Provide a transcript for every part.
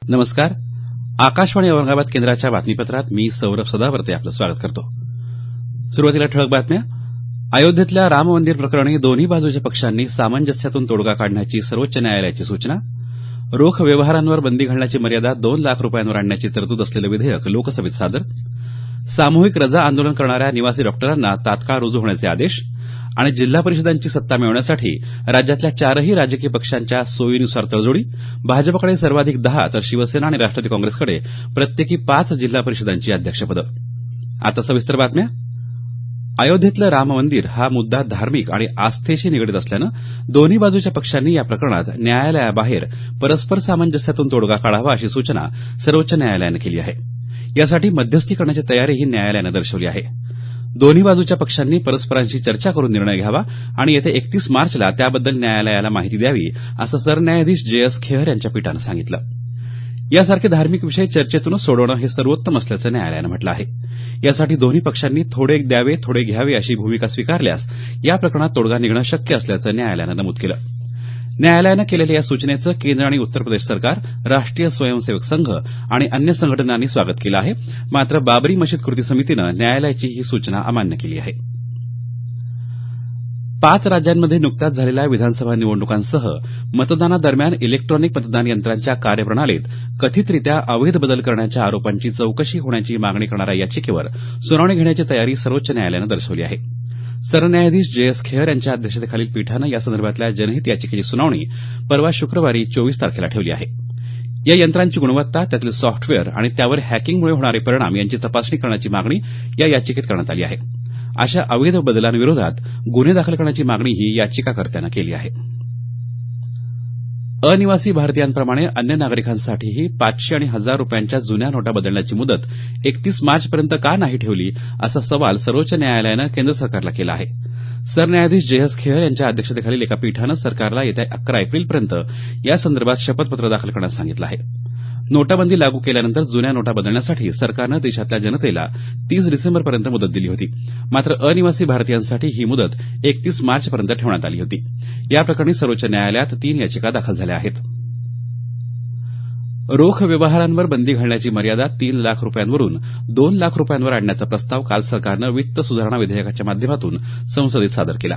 नमस्कार. आकाशवाणी औरंगाबाद केंद्राच्या बातमीपत्रात मी सौरभ सदावर्ते आपलं स्वागत करतो. सुरुवातीला ठळक बातम्या. अयोध्येतल्या राम मंदिर प्रकरणी दोन्ही बाजूच्या पक्षांनी सामंजस्यातून तोडगा काढण्याची सर्वोच्च न्यायालयाची सूचना. रोख व्यवहारांवर बंदी घालण्याची मर्यादा 2 लाख रुपयांवर आणण्याची तरतूद असलेलं विधेयक लोकसभेत सादर. सामूहिक रजा आंदोलन करणाऱ्या निवासी डॉक्टरांना तात्काळ रुजू होण्याचे आदेश. आणि जिल्हा परिषदांची सत्ता मिळवण्यासाठी राज्यातल्या 4ही राजकीय पक्षांच्या सोयीनुसार तडजोडी. भाजपकडे सर्वाधिक 10 तर शिवसेना आणि राष्ट्रवादी काँग्रेसकडे प्रत्येकी 5 जिल्हा परिषदांची अध्यक्षपदं. आता सविस्तर बातम्या. अयोध्येतलं राम मंदिर हा मुद्दा धार्मिक आणि आस्थेशी निगडीत असल्यानं दोन्ही बाजूच्या पक्षांनी या प्रकरणात न्यायालयाबाहेर परस्पर सामंजस्यातून तोडगा काढावा अशी सूचना सर्वोच्च न्यायालयानं केली आहे. यासाठी मध्यस्थी करण्याची तयारीही न्यायालयानं दर्शवली आहे. दोन्ही बाजूच्या पक्षांनी परस्परांशी चर्चा करून निर्णय घ्यावा आणि येत्या 31 मार्चला त्याबद्दल न्यायालयाला माहिती द्यावी असं सरन्यायाधीश जे.एस. खेहर यांच्या पीठानं सांगितलं. यासारखे धार्मिक विषय चर्चेतूनच सोडवणं हे सर्वोत्तम असल्याचं न्यायालयानं म्हटलं आहे. यासाठी दोन्ही पक्षांनी थोडे द्यावे थोडे घ्यावे अशी भूमिका स्वीकारल्यास या प्रकरणात तोडगा निघणं शक्य असल्याचं न्यायालयानं नमूद केलं. न्यायालयानं केलेल्या या सूचनेचं केंद्र आणि उत्तर प्रदेश सरकार, राष्ट्रीय स्वयंसेवक संघ आणि अन्य संघटनांनी स्वागत केलं आहे. मात्र बाबरी मशीद कृती समितीनं न्यायालयाची ही सूचना अमान्य केली आहे. 5 राज्यांमध्ये नुकत्याच झालेल्या विधानसभा निवडणुकांसह मतदानादरम्यान इलेक्ट्रॉनिक मतदान यंत्रांच्या कार्यप्रणालीत कथितरित्या अवैध बदल करण्याच्या आरोपांची चौकशी होण्याची मागणी करणाऱ्या याचिकेवर सुनावणी घेण्याची तयारी सर्वोच्च न्यायालयानं दर्शवली आहे. सरन्यायाधीश जे.एस. खेहर यांच्या अध्यक्षतेखालील पीठानं या संदर्भातल्या जनहित याचिकेची सुनावणी परवा शुक्रवारी 24 तारखेला ठेवली आहे. या यंत्रांची गुणवत्ता, त्यातील सॉफ्टवेअर आणि त्यावर हॅकिंगमुळे होणारे परिणाम यांची तपासणी करण्याची मागणी या याचिकेत करण्यात आली आहे. अशा अवैध बदलांविरोधात गुन्हे दाखल करण्याची मागणीही याचिकाकर्त्यानं केली आहे. अनिवासी भारतीयांप्रमाणे अन्य नागरिकांसाठीही 500 आणि 1000 रुपयांच्या जुन्या नोटा बदलण्याची मुदत 31 मार्चपर्यंत का नाही ठेवली असा सवाल सर्वोच्च न्यायालयानं केंद्र सरकारला केला आहे. सरन्यायाधीश जे.एस. खेहर यांच्या अध्यक्षतेखालील एका पीठानं सरकारला येत्या 11 एप्रिलपर्यंत यासंदर्भात शपथपत्र दाखल करण्यास सांगितलं आहे. नोटाबंदी लागू केल्यानंतर जुन्या नोटा बदलण्यासाठी सरकारनं देशातल्या जनतेला 30 डिसेंबरपर्यंत मुदत दिली होती. मात्र अनिवासी भारतीयांसाठी ही मुदत 31 मार्चपर्यंत ठेवण्यात आली होती. या प्रकरणी सर्वोच्च न्यायालयात 3 याचिका दाखल झाल्या आहेत. रोख व्यवहारांवर बंदी घालण्याची मर्यादा 3 लाख रुपयांवरून 2 लाख रुपयांवर आणण्याचा प्रस्ताव काल सरकारनं वित्त सुधारणा विधेयकाच्या माध्यमातून संसदेत सादर केला.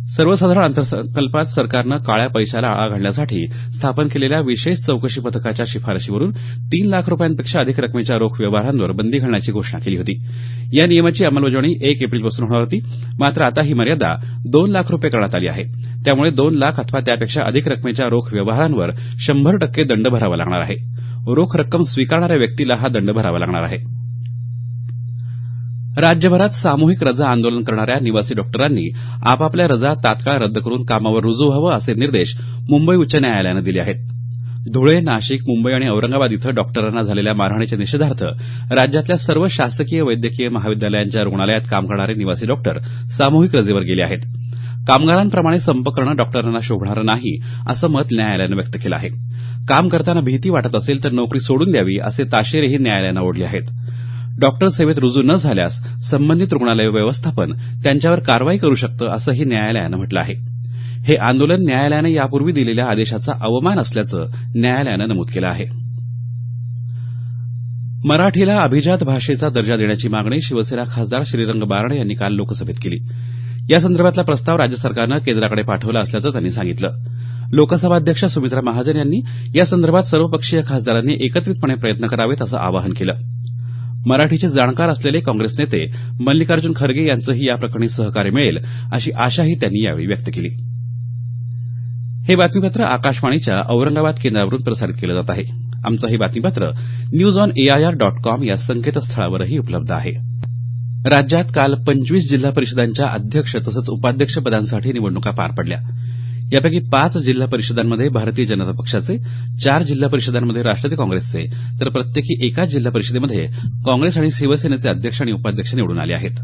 सर्वसाधारण अर्थसंकल्पात सरकारनं काळ्या पैशाला आळा घालण्यासाठी स्थापन केलेल्या विशेष चौकशी पथकाच्या शिफारशीवरून 3 लाख रुपयांपेक्षा अधिक रकमेच्या रोख व्यवहारांवर बंदी घालण्याची घोषणा केली होती. या नियमाची अंमलबजावणी 1 एप्रिलपासून होणार होती. मात्र आता ही मर्यादा 2 लाख रुपये करण्यात आली आहे. त्यामुळे 2 लाख अथवा त्यापेक्षा अधिक रकमेच्या रोख व्यवहारांवर 100% दंड भरावा लागणार आहे. रोख रक्कम स्वीकारणाऱ्या व्यक्तीला हा दंड भरावा लागणार आहे. राज्यभरात सामूहिक रजा आंदोलन करणाऱ्या निवासी डॉक्टरांनी आपापल्या रजा तात्काळ रद्द करून कामावर रुजू व्हावं असे निर्देश मुंबई उच्च न्यायालयानं दिले आहेत. धुळे, नाशिक, मुंबई आणि औरंगाबाद इथं डॉक्टरांना झालेल्या मारहाणीच्या निषेधार्थ राज्यातल्या सर्व शासकीय वैद्यकीय महाविद्यालयांच्या रुग्णालयात काम करणारे निवासी डॉक्टर सामूहिक रजेवर गेले आहेत. कामगारांप्रमाणे संप करणं डॉक्टरांना शोभणारं नाही असं मत न्यायालयानं व्यक्त केलं आहे. काम करताना भीती वाटत असेल तर नोकरी सोडून द्यावी असे ताशेरेही न्यायालयानं ओढले आहेत. डॉक्टर सेवेत रुजू न झाल्यास संबंधित रुग्णालय व्यवस्थापन त्यांच्यावर कारवाई करू शकतं असंही न्यायालयानं म्हटलं आहे. हे आंदोलन न्यायालयानं यापूर्वी दिलेल्या आदेशाचा अवमान असल्याचं न्यायालयानं नमूद केलं आहे. मराठीला अभिजात भाषेचा दर्जा देण्याची मागणी शिवसेना खासदार श्रीरंग बारणे यांनी काल लोकसभेत केली. यासंदर्भातला प्रस्ताव राज्य सरकारनं केंद्राकडे पाठवला असल्याचं त्यांनी सांगितलं. लोकसभा अध्यक्ष सुमित्रा महाजन यांनी यासंदर्भात सर्वपक्षीय खासदारांनी एकत्रितपणे प्रयत्न करावेत असं आवाहन केलं. मराठीचे जाणकार असलेले काँग्रेस नेते मल्लिकार्जुन खरगे यांचंही या प्रकरणी सहकार्य मिळेल अशी आशाही त्यांनी यावेळी व्यक्त केली. हे बातमीपत्र आकाशवाणीच्या औरंगाबाद केंद्रावरून प्रसारित केलं जात आहे. आमचं हे बातमीपत्र newsonair.com या संकेतस्थळावरही उपलब्ध आहे. राज्यात काल 25 जिल्हा परिषदांच्या अध्यक्ष तसंच उपाध्यक्ष पदांसाठी निवडणुका पार पडल्या. यापैकी 5 जिल्हा परिषदांमध्ये भारतीय जनता पक्षाचे, 4 जिल्हा परिषदांमध्ये राष्ट्रवादी काँग्रेसचे तर प्रत्येकी एका जिल्हा परिषदेमध्ये काँग्रेस आणि शिवसेनेचे अध्यक्ष आणि उपाध्यक्ष निवडून आले आहेत.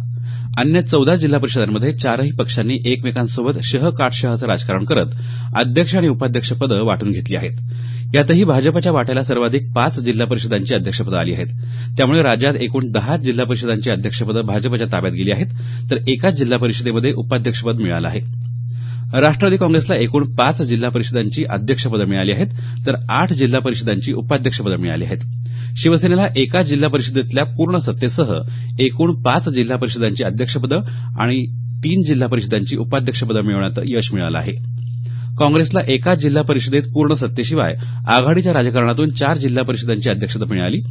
अन्य 14 जिल्हा परिषदांमध्ये 4ही पक्षांनी एकमेकांसोबत शह-काटशहाचं राजकारण करत अध्यक्ष आणि उपाध्यक्ष पदं वाटून घेतली आहेत. यातही भाजपच्या वाट्याला सर्वाधिक 5 जिल्हा परिषदांची अध्यक्षपदं आली आहेत. त्यामुळे राज्यात एकूण 10 जिल्हा परिषदांची अध्यक्षपदं भाजपच्या ताब्यात गेली आहेत तर एकाच जिल्हा परिषदेमध्ये उपाध्यक्षपद मिळालं आहे. राष्ट्रवादी काँग्रेसला एकूण 5 जिल्हा परिषदांची अध्यक्षपदं मिळाली आहेत, तर 8 जिल्हा परिषदांची उपाध्यक्षपदं मिळाली आहेत. शिवसेनेला एका जिल्हा परिषदेतल्या पूर्ण सत्तेसह एकूण 5 जिल्हा परिषदांची अध्यक्षपदं आणि 3 जिल्हा परिषदांची उपाध्यक्षपदं मिळवण्यात यश मिळालं आहे. काँग्रेसला एका जिल्हा परिषदेत पूर्ण सत्तेशिवाय आघाडीच्या राजकारणातून 4 जिल्हा परिषदांची अध्यक्षता मिळाली.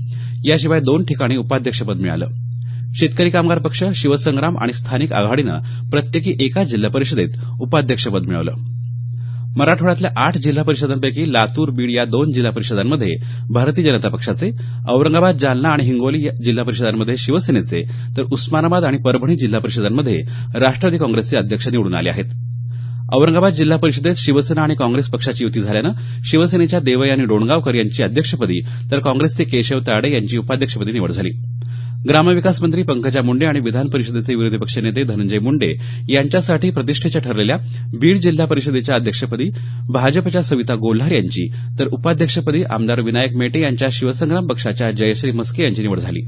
याशिवाय 2 ठिकाणी उपाध्यक्षपद मिळालं. शेतकरी कामगार पक्ष, शिवसंग्राम आणि स्थानिक आघाडीनं प्रत्येकी एका जिल्हा परिषदेत उपाध्यक्षपद मिळवलं. मराठवाड्यातल्या 8 जिल्हा परिषदांपैकी लातूर, बीड या 2 जिल्हा परिषदांमध्ये भारतीय जनता पक्षाचे, औरंगाबाद, जालना आणि हिंगोली या जिल्हा परिषदांमध्ये शिवसेनेचे, तर उस्मानाबाद आणि परभणी जिल्हा परिषदांमध्ये राष्ट्रवादी काँग्रेसचे अध्यक्ष निवडून आले आहेत. औरंगाबाद जिल्हा परिषदेत शिवसेना आणि काँग्रेस पक्षाची युती झाल्यानं शिवसेनेच्या देवयानी डोणगावकर यांची अध्यक्षपदी, तर काँग्रेसचे केशव ताडे यांची उपाध्यक्षपदी निवड झाली. ग्रामविकास मंत्री पंकजा मुंडे आणि विधान परिषदेचे विरोधी पक्षनेते धनंजय मुंडे यांच्यासाठी प्रतिष्ठेच्या ठरलेल्या बीड जिल्हा परिषदेच्या अध्यक्षपदी भाजपच्या सविता गोल्हार यांची, तर उपाध्यक्षपदी आमदार विनायक मेटे यांच्या शिवसंग्राम पक्षाच्या जयश्री मस्के यांची निवड झाली.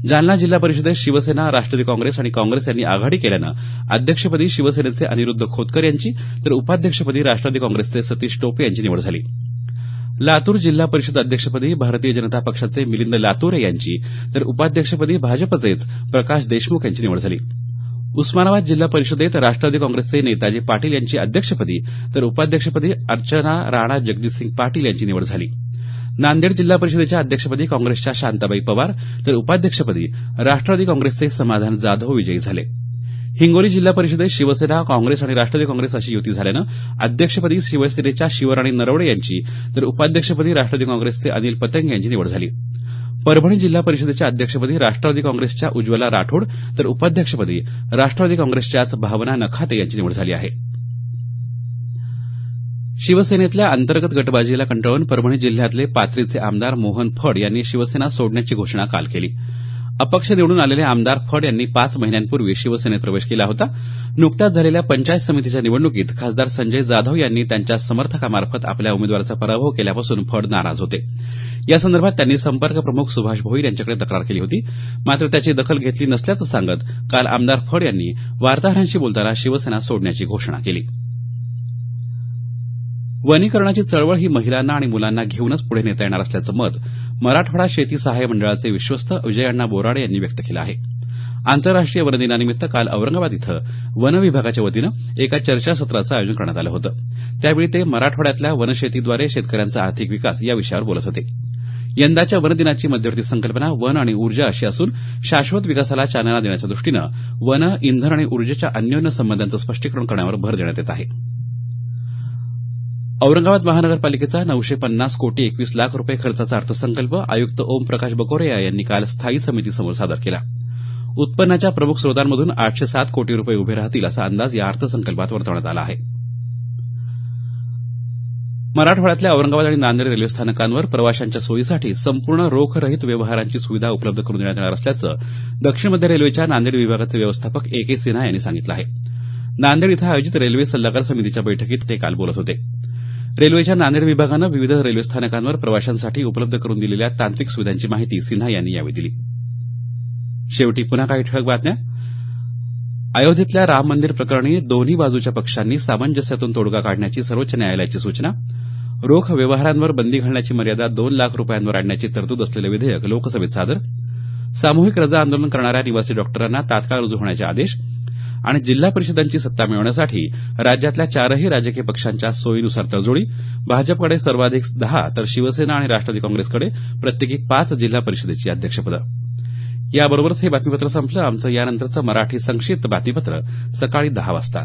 जालना जिल्हा परिषदेत शिवसेना, राष्ट्रवादी काँग्रेस आणि काँग्रेस यांनी आघाडी केल्यानं अध्यक्षपदी शिवसेनेचे अनिरुद्ध खोतकर यांची, तर उपाध्यक्षपदी राष्ट्रवादी काँग्रेसचे सतीश टोपे यांची निवड झाली. लातूर जिल्हा परिषद अध्यक्षपदी भारतीय जनता पक्षाचे मिलिंद लातूरे यांची, तर उपाध्यक्षपदी भाजपचेच प्रकाश देशमुख यांची निवड झाली. उस्मानाबाद जिल्हा परिषदेत राष्ट्रवादी काँग्रेसचे नेताजी पाटील यांची अध्यक्षपदी, तर उपाध्यक्षपदी अर्चना राणा जगजितसिंग पाटील यांची निवड झाली. नांदेड जिल्हा परिषदेच्या अध्यक्षपदी काँग्रेसच्या शांताबाई पवार, तर उपाध्यक्षपदी राष्ट्रवादी काँग्रेसचे समाधान जाधव विजयी झाले. हिंगोली जिल्हा परिषदेत शिवसेना, काँग्रेस आणि राष्ट्रवादी काँग्रेस अशी युती झाल्यानं अध्यक्षपदी शिवसेनेच्या शिवराणी नरवडे यांची, तर उपाध्यक्षपदी राष्ट्रवादी काँग्रेसचे अनिल पतंग यांची निवड झाली. परभणी जिल्हा परिषदेच्या अध्यक्षपदी राष्ट्रवादी काँग्रेसच्या उज्ज्वला राठोड, तर उपाध्यक्षपदी राष्ट्रवादी काँग्रेसच्याच भावना नखाते यांची निवड झाली आहे. शिवसेनेतल्या अंतर्गत गटबाजीला कंटाळून परभणी जिल्ह्यातले पाथरीचे आमदार मोहन फड यांनी शिवसेना सोडण्याची घोषणा काल केली. अपक्ष निवडून आलेले आमदार फड यांनी 5 महिन्यांपूर्वी शिवसेनेत प्रवेश केला होता. नुकत्याच झालेल्या पंचायत समितीच्या निवडणुकीत खासदार संजय जाधव यांनी त्यांच्या समर्थकामार्फत आपल्या उमेदवाराचा पराभव केल्यापासून फड नाराज होते. यासंदर्भात त्यांनी संपर्क प्रमुख सुभाष भोईर यांच्याकडे तक्रार केली होती. मात्र त्याची दखल घेतली नसल्याचं सांगत काल आमदार फड यांनी वार्ताहरांशी बोलताना शिवसेना सोडण्याची घोषणा केली. वनीकरणाची चळवळ ही महिलांना आणि मुलांना घेऊनच पुढे नेता येणार असल्याचं मत मराठवाडा शेती सहाय्य मंडळाचे विश्वस्त विजयअण्णा बोराडे यांनी व्यक्त केलं आहे. आंतरराष्ट्रीय वन दिनानिमित्त काल औरंगाबाद इथं वन विभागाच्या वतीनं एका चर्चासत्राचं आयोजन करण्यात आलं होतं. त्यावेळी ते मराठवाड्यातल्या वनशेतीद्वारे शेतकऱ्यांचा आर्थिक विकास या विषयावर बोलत होते. यंदाच्या वन दिनाची मध्यवर्ती संकल्पना वन आणि ऊर्जा अशी असून शाश्वत विकासाला चालना देण्याच्या दृष्टीनं वन, इंधन आणि ऊर्जेच्या अन्योन्य संबंधांचं स्पष्टीकरण करण्यावर भर देण्यात येत आहे. औरंगाबाद महानगरपालिकेचा 950 कोटी 21 लाख रुपये खर्चाचा अर्थसंकल्प आयुक्त ओमप्रकाश बकोरिया यांनी काल स्थायी समितीसमोर सादर केला. उत्पन्नाच्या प्रमुख स्रोतांमधून 807 कोटी रुपये उभे राहतील असा अंदाज या अर्थसंकल्पात वर्तवण्यात आला आहे. मराठवाड्यातल्या औरंगाबाद आणि नांदेड रेल्वे स्थानकांवर प्रवाशांच्या सोयीसाठी संपूर्ण रोखरहित व्यवहारांची सुविधा उपलब्ध करून देण्यात येणार असल्याचं दक्षिण मध्य रेल्वेच्या नांदेड विभागाचे व्यवस्थापक ए.के. सिन्हा यांनी सांगितलं आहे. नांदेड इथं आयोजित रेल्वे सल्लागार समितीच्या बैठकीत ते काल बोलत होते. रेल्वेच्या नांदेड विभागानं विविध रेल्वे स्थानकांवर प्रवाशांसाठी उपलब्ध करून दिलेल्या तांत्रिक सुविधांची माहिती सिन्हा यांनी यावेळी दिली. शेवटी पुन्हा काही ठळक बातम्या. अयोध्येतल्या राम मंदिर प्रकरणी दोन्ही बाजूच्या पक्षांनी सामंजस्यातून तोडगा काढण्याची सर्वोच्च न्यायालयाची सूचना. रोख व्यवहारांवर बंदी घालण्याची मर्यादा 2 लाख रुपयांवर आणण्याची तरतूद असलेलं विधेयक लोकसभेत सादर. सामूहिक रजा आंदोलन करणाऱ्या निवासी डॉक्टरांना तात्काळ रुजू होण्याचे आदेश. आणि जिल्हा परिषदांची सत्ता मिळवण्यासाठी राज्यातल्या 4ही राजकीय पक्षांच्या सोयीनुसार तडजोडी. भाजपकडे सर्वाधिक 10 तर शिवसेना आणि राष्ट्रवादी काँग्रेसकडे प्रत्येकी 5 जिल्हा परिषदेची अध्यक्षपदं. याबरोबरच हे बातमीपत्र संपलं. आमचं यानंतरचं मराठी संक्षिप्त बातमीपत्र सकाळी 10 वाजता.